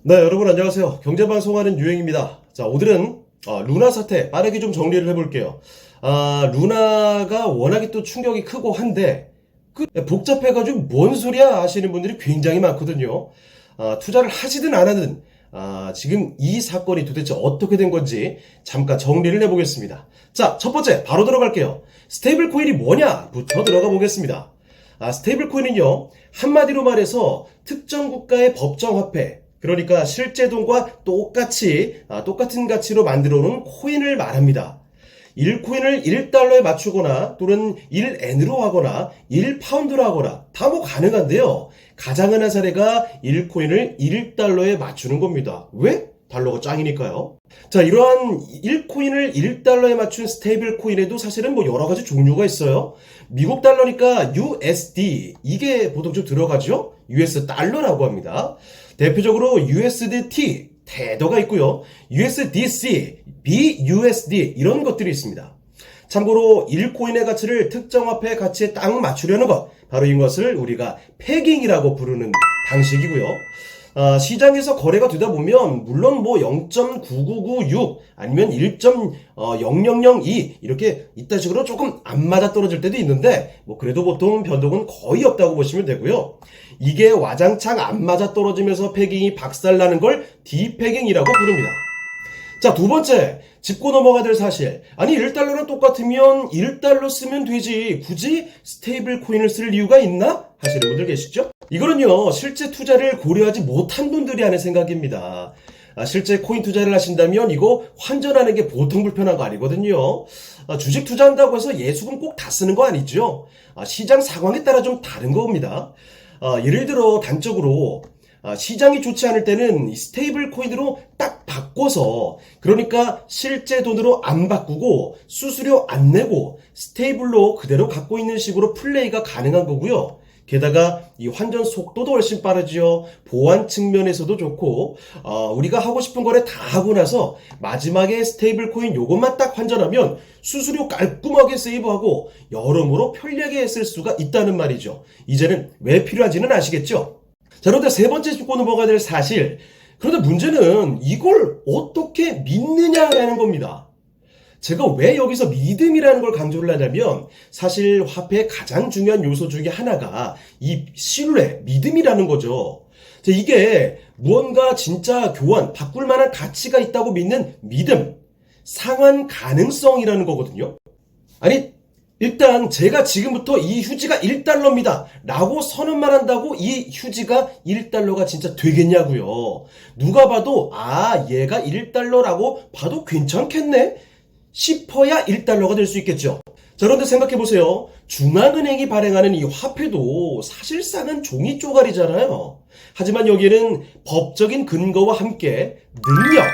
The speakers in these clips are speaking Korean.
네, 여러분 안녕하세요. 경제방송하는 유행입니다. 자, 오늘은 루나 사태 빠르게 좀 정리를 해볼게요. 루나가 워낙에 또 충격이 크고 한데 복잡해가지고 뭔 소리야 하시는 분들이 굉장히 많거든요. 투자를 하시든 안 하든 지금 이 사건이 도대체 어떻게 된 건지 잠깐 정리를 해보겠습니다. 자, 첫 번째 바로 들어갈게요. 스테이블 코인이 뭐냐부터 들어가 보겠습니다. 스테이블 코인은요, 한마디로 말해서 특정 국가의 법정 화폐, 그러니까 실제 돈과 똑같은 가치로 만들어 놓은 코인을 말합니다. 1코인을 1달러에 맞추거나 또는 1엔으로 하거나 1파운드로 하거나 다 가능한데요. 가장 흔한 사례가 1코인을 1달러에 맞추는 겁니다. 왜? 달러가 짱이니까요. 자, 이러한 1코인을 1달러에 맞춘 스테이블 코인에도 사실은 여러 가지 종류가 있어요. 미국 달러니까 USD, 이게 보통 좀 들어가죠? US 달러라고 합니다. 대표적으로 USDT, 테더가 있고요. USDC, BUSD 이런 것들이 있습니다. 참고로 1코인의 가치를 특정 화폐의 가치에 딱 맞추려는 것, 바로 이것을 우리가 패깅이라고 부르는 방식이고요. 시장에서 거래가 되다 보면 물론 0.9996 아니면 1.0002 이렇게 이딴 식으로 조금 안 맞아 떨어질 때도 있는데 그래도 보통 변동은 거의 없다고 보시면 되고요. 이게 와장창 안 맞아 떨어지면서 패깅이 박살나는 걸 디패깅이라고 부릅니다. 자, 두 번째, 짚고 넘어가야 될 사실. 아니, 1달러랑 똑같으면 1달러 쓰면 되지. 굳이 스테이블 코인을 쓸 이유가 있나? 하시는 분들 계시죠? 이거는요, 실제 투자를 고려하지 못한 분들이 하는 생각입니다. 실제 코인 투자를 하신다면 이거 환전하는 게 보통 불편한 거 아니거든요. 주식 투자한다고 해서 예수금 꼭 다 쓰는 거 아니죠? 시장 상황에 따라 좀 다른 겁니다. 예를 들어 단적으로 시장이 좋지 않을 때는 스테이블 코인으로 딱 바꿔서, 그러니까 실제 돈으로 안 바꾸고 수수료 안 내고 스테이블로 그대로 갖고 있는 식으로 플레이가 가능한 거고요. 게다가 이 환전 속도도 훨씬 빠르죠. 보안 측면에서도 좋고, 우리가 하고 싶은 거래 다 하고 나서 마지막에 스테이블 코인 요것만 딱 환전하면 수수료 깔끔하게 세이브하고 여러모로 편리하게 쓸 수가 있다는 말이죠. 이제는 왜 필요한지는 아시겠죠? 자, 그런데 세 번째 짚고 넘어가야 될 사실. 그런데 문제는 이걸 어떻게 믿느냐라는 겁니다. 제가 왜 여기서 믿음이라는 걸 강조를 하냐면, 사실 화폐의 가장 중요한 요소 중에 하나가 이 신뢰, 믿음이라는 거죠. 자, 이게 무언가 진짜 바꿀 만한 가치가 있다고 믿는 믿음, 상환 가능성이라는 거거든요. 아니, 일단 제가 지금부터 이 휴지가 1달러입니다 라고 선언만 한다고 이 휴지가 1달러가 진짜 되겠냐고요. 누가 봐도 얘가 1달러라고 봐도 괜찮겠네 싶어야 1달러가 될 수 있겠죠. 자, 그런데 생각해보세요. 중앙은행이 발행하는 이 화폐도 사실상은 종이 쪼가리잖아요. 하지만 여기에는 법적인 근거와 함께 능력,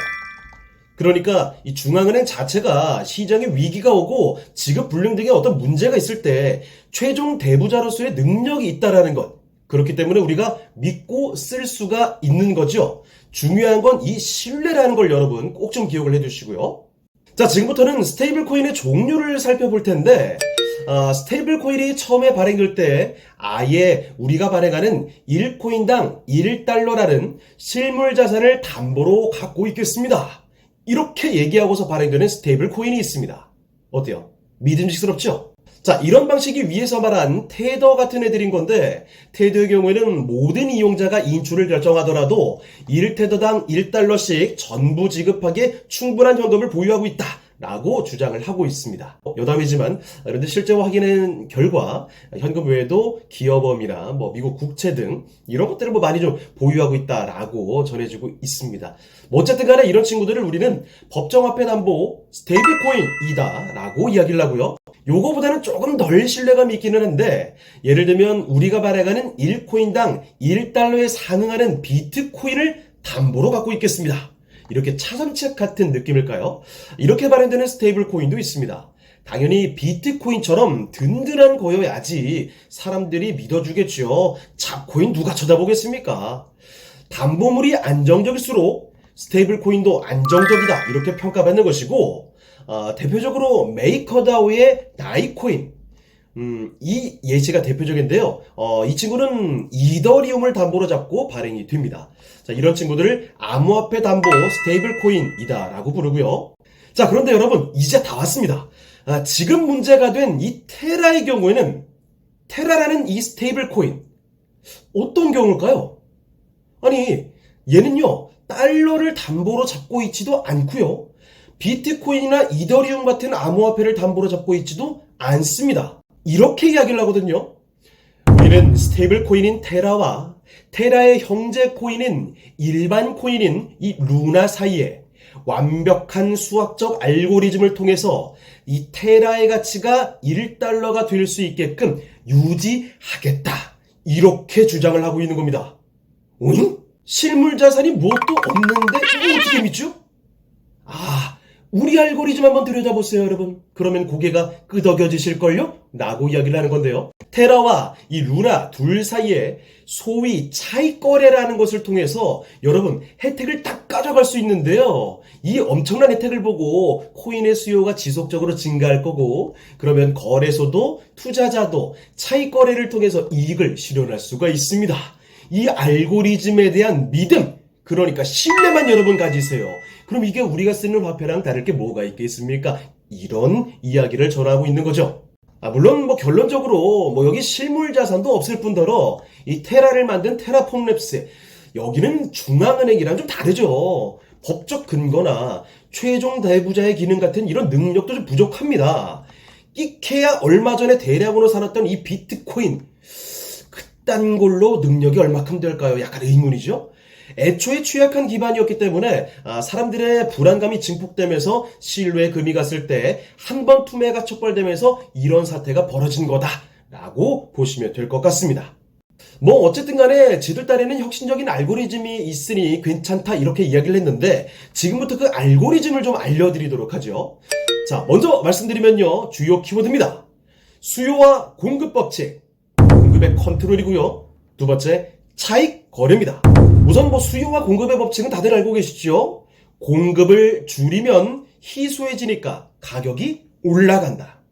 그러니까 이 중앙은행 자체가 시장에 위기가 오고 지급 불능 등의 어떤 문제가 있을 때 최종 대부자로서의 능력이 있다라는 것, 그렇기 때문에 우리가 믿고 쓸 수가 있는 거죠. 중요한 건 이 신뢰라는 걸 여러분 꼭 좀 기억을 해두시고요. 자, 지금부터는 스테이블 코인의 종류를 살펴볼 텐데, 스테이블 코인이 처음에 발행될 때 아예 우리가 발행하는 1코인당 1달러라는 실물 자산을 담보로 갖고 있겠습니다, 이렇게 얘기하고서 발행되는 스테이블 코인이 있습니다. 어때요? 믿음직스럽죠? 자, 이런 방식이 위에서 말한 테더 같은 애들인 건데, 테더의 경우에는 모든 이용자가 인출을 결정하더라도 1테더당 1달러씩 전부 지급하기에 충분한 현금을 보유하고 있다 라고 주장을 하고 있습니다. 여담이지만 그런데 실제 확인한 결과 현금 외에도 기업엄이나 미국 국채 등 이런 것들을 많이 좀 보유하고 있다라고 전해지고 있습니다. 어쨌든 간에 이런 친구들을 우리는 법정화폐 담보 스테이블 코인이다 라고 이야기를 하고요. 요거보다는 조금 덜 신뢰감이 있기는 한데, 예를 들면 우리가 발행하는 1코인당 1달러에 상응하는 비트코인을 담보로 갖고 있겠습니다, 이렇게 차선책 같은 느낌일까요? 이렇게 발행되는 스테이블 코인도 있습니다. 당연히 비트코인처럼 든든한 거여야지 사람들이 믿어주겠죠. 잡코인 누가 쳐다보겠습니까? 담보물이 안정적일수록 스테이블 코인도 안정적이다, 이렇게 평가받는 것이고, 대표적으로 메이커다오의 나이코인, 이 예시가 대표적인데요. 이 친구는 이더리움을 담보로 잡고 발행이 됩니다. 자, 이런 친구들을 암호화폐 담보 스테이블 코인이다라고 부르고요. 자, 그런데 여러분, 이제 다 왔습니다. 지금 문제가 된 이 테라의 경우에는 테라라는 이 스테이블 코인, 어떤 경우일까요? 아니, 얘는요, 달러를 담보로 잡고 있지도 않고요. 비트코인이나 이더리움 같은 암호화폐를 담보로 잡고 있지도 않습니다. 이렇게 이야기를 하거든요. 우리는 스테이블 코인인 테라와 테라의 형제 코인인 일반 코인인 이 루나 사이에 완벽한 수학적 알고리즘을 통해서 이 테라의 가치가 1달러가 될 수 있게끔 유지하겠다. 이렇게 주장을 하고 있는 겁니다. 오잉? 실물 자산이 무엇도 없는데 이거 어떻게 믿죠? 우리 알고리즘 한번 들여다보세요, 여러분. 그러면 고개가 끄덕여지실걸요? 라고 이야기를 하는 건데요. 테라와 이 루나 둘 사이에 소위 차익거래라는 것을 통해서 여러분 혜택을 딱 가져갈 수 있는데요. 이 엄청난 혜택을 보고 코인의 수요가 지속적으로 증가할 거고, 그러면 거래소도 투자자도 차익거래를 통해서 이익을 실현할 수가 있습니다. 이 알고리즘에 대한 믿음, 그러니까 신뢰만 여러분 가지세요. 그럼 이게 우리가 쓰는 화폐랑 다를 게 뭐가 있겠습니까? 이런 이야기를 전하고 있는 거죠. 물론 결론적으로 여기 실물 자산도 없을 뿐더러 이 테라를 만든 테라폼랩스, 여기는 중앙은행이랑 좀 다르죠. 법적 근거나 최종 대부자의 기능 같은 이런 능력도 좀 부족합니다. 끼케야 얼마 전에 대량으로 살았던 이 비트코인, 그딴 걸로 능력이 얼마큼 될까요? 약간 의문이죠. 애초에 취약한 기반이었기 때문에 사람들의 불안감이 증폭되면서 신뢰에 금이 갔을 때 한 번 투매가 촉발되면서 이런 사태가 벌어진 거다라고 보시면 될 것 같습니다. 어쨌든 간에 지들 딴에는 혁신적인 알고리즘이 있으니 괜찮다 이렇게 이야기를 했는데, 지금부터 그 알고리즘을 좀 알려드리도록 하죠. 자, 먼저 말씀드리면요, 주요 키워드입니다. 수요와 공급 법칙, 공급의 컨트롤이고요. 두 번째, 차익 거래입니다. 우선 수요와 공급의 법칙은 다들 알고 계시죠? 공급을 줄이면 희소해지니까 가격이 올라간다.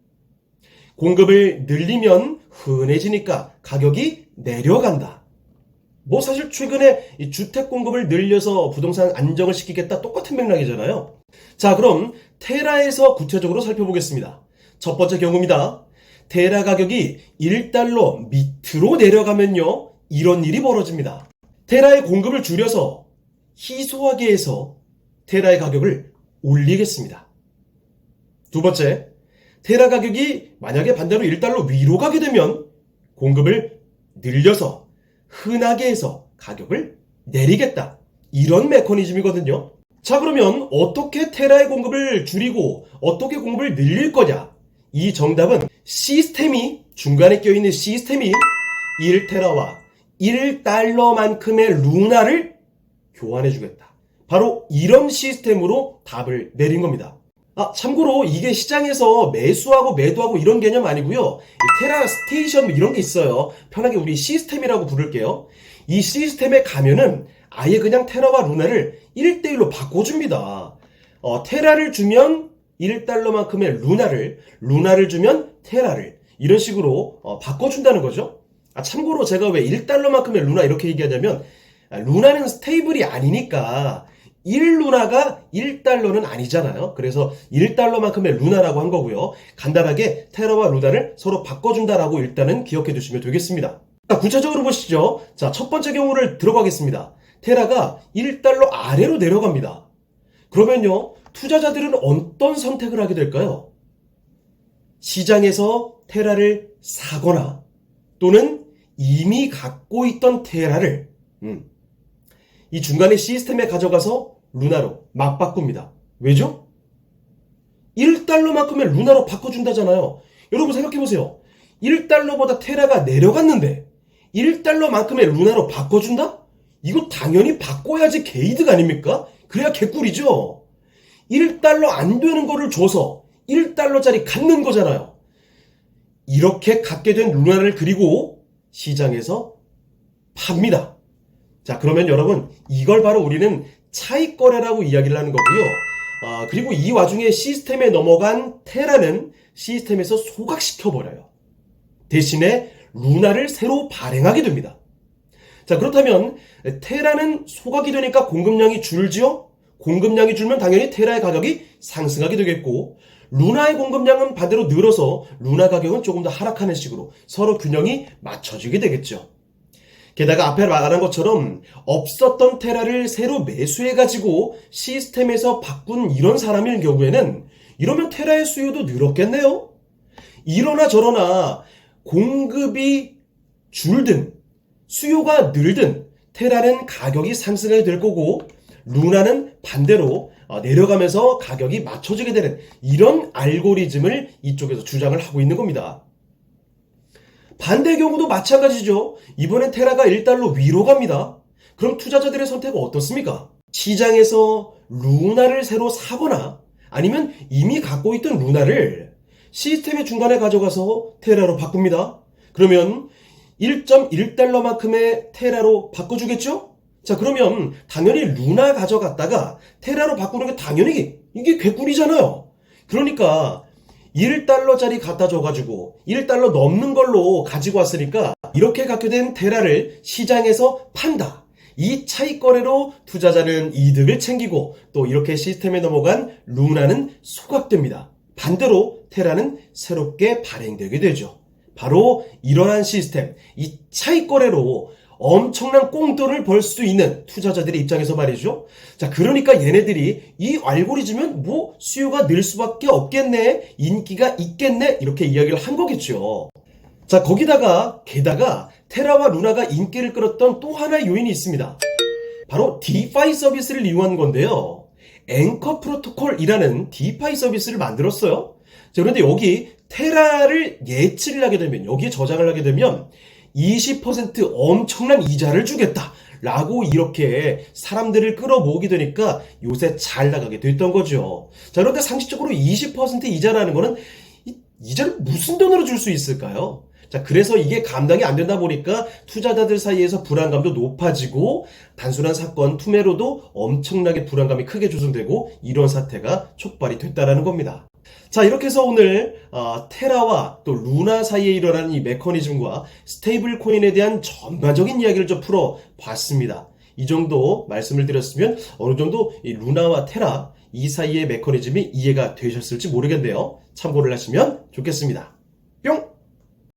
공급을 늘리면 흔해지니까 가격이 내려간다. 사실 최근에 이 주택 공급을 늘려서 부동산 안정을 시키겠다, 똑같은 맥락이잖아요. 자, 그럼 테라에서 구체적으로 살펴보겠습니다. 첫 번째 경우입니다. 테라 가격이 1달러 밑으로 내려가면요, 이런 일이 벌어집니다. 테라의 공급을 줄여서 희소하게 해서 테라의 가격을 올리겠습니다. 두 번째, 테라 가격이 만약에 반대로 1달러 위로 가게 되면 공급을 늘려서 흔하게 해서 가격을 내리겠다. 이런 메커니즘이거든요. 자, 그러면 어떻게 테라의 공급을 줄이고 어떻게 공급을 늘릴 거냐? 이 정답은 시스템이, 중간에 껴있는 시스템이 1테라와 1달러만큼의 루나를 교환해주겠다. 바로 이런 시스템으로 답을 내린 겁니다. 참고로 이게 시장에서 매수하고 매도하고 이런 개념 아니고요. 테라 스테이션 이런 게 있어요. 편하게 우리 시스템이라고 부를게요. 이 시스템에 가면은 아예 그냥 테라와 루나를 1대1로 바꿔줍니다. 테라를 주면 1달러만큼의 루나를 주면 테라를, 이런 식으로 바꿔준다는 거죠. 참고로 제가 왜 1달러만큼의 루나 이렇게 얘기하냐면, 루나는 스테이블이 아니니까 1루나가 1달러는 아니잖아요. 그래서 1달러만큼의 루나라고 한 거고요. 간단하게 테라와 루나를 서로 바꿔준다라고 일단은 기억해 두시면 되겠습니다. 자, 구체적으로 보시죠. 자, 첫 번째 경우를 들어가겠습니다. 테라가 1달러 아래로 내려갑니다. 그러면요, 투자자들은 어떤 선택을 하게 될까요? 시장에서 테라를 사거나 또는 이미 갖고 있던 테라를 이 중간에 시스템에 가져가서 루나로 막 바꿉니다. 왜죠? 1달러만큼의 루나로 바꿔준다잖아요. 여러분 생각해보세요. 1달러보다 테라가 내려갔는데 1달러만큼의 루나로 바꿔준다? 이거 당연히 바꿔야지 개이득 아닙니까? 그래야 개꿀이죠. 1달러 안 되는 거를 줘서 1달러짜리 갖는 거잖아요. 이렇게 갖게 된 루나를 그리고 시장에서 팝니다. 자, 그러면 여러분, 이걸 바로 우리는 차익거래라고 이야기를 하는 거고요. 그리고 이 와중에 시스템에 넘어간 테라는 시스템에서 소각시켜버려요. 대신에 루나를 새로 발행하게 됩니다. 자, 그렇다면 테라는 소각이 되니까 공급량이 줄지요? 공급량이 줄면 당연히 테라의 가격이 상승하게 되겠고, 루나의 공급량은 반대로 늘어서 루나 가격은 조금 더 하락하는 식으로 서로 균형이 맞춰지게 되겠죠. 게다가 앞에 말한 것처럼 없었던 테라를 새로 매수해가지고 시스템에서 바꾼 이런 사람일 경우에는 이러면 테라의 수요도 늘었겠네요? 이러나 저러나 공급이 줄든 수요가 늘든 테라는 가격이 상승하게 될 거고, 루나는 반대로 내려가면서 가격이 맞춰지게 되는 이런 알고리즘을 이쪽에서 주장을 하고 있는 겁니다. 반대 경우도 마찬가지죠. 이번엔 테라가 1달러 위로 갑니다. 그럼 투자자들의 선택은 어떻습니까? 시장에서 루나를 새로 사거나 아니면 이미 갖고 있던 루나를 시스템의 중간에 가져가서 테라로 바꿉니다. 그러면 1.1달러만큼의 테라로 바꿔주겠죠? 자, 그러면 당연히 루나 가져갔다가 테라로 바꾸는 게 당연히 이게 궤꿀이잖아요. 그러니까 1달러짜리 갖다 줘가지고 1달러 넘는 걸로 가지고 왔으니까 이렇게 갖게 된 테라를 시장에서 판다. 이 차익 거래로 투자자는 이득을 챙기고 또 이렇게 시스템에 넘어간 루나는 소각됩니다. 반대로 테라는 새롭게 발행되게 되죠. 바로 이러한 시스템, 이 차익 거래로 엄청난 꽁돈을 벌 수 있는 투자자들의 입장에서 말이죠. 자, 그러니까 얘네들이 이 알고리즘은 뭐 수요가 늘 수밖에 없겠네, 인기가 있겠네, 이렇게 이야기를 한 거겠죠. 자, 게다가 테라와 루나가 인기를 끌었던 또 하나의 요인이 있습니다. 바로 디파이 서비스를 이용한 건데요. 앵커 프로토콜이라는 디파이 서비스를 만들었어요. 자, 그런데 여기 테라를 예치를 하게 되면, 여기에 저장을 하게 되면 20% 엄청난 이자를 주겠다 라고 이렇게 사람들을 끌어모으게 되니까 요새 잘 나가게 됐던 거죠. 자, 그런데 상식적으로 20% 이자라는 거는 이자를 무슨 돈으로 줄 수 있을까요? 자, 그래서 이게 감당이 안 되다 보니까 투자자들 사이에서 불안감도 높아지고 단순한 사건 투매로도 엄청나게 불안감이 크게 조성되고 이런 사태가 촉발이 됐다라는 겁니다. 자, 이렇게 해서 오늘 테라와 또 루나 사이에 일어나는 이 메커니즘과 스테이블 코인에 대한 전반적인 이야기를 좀 풀어봤습니다. 이 정도 말씀을 드렸으면 어느 정도 이 루나와 테라 이 사이의 메커니즘이 이해가 되셨을지 모르겠네요. 참고를 하시면 좋겠습니다.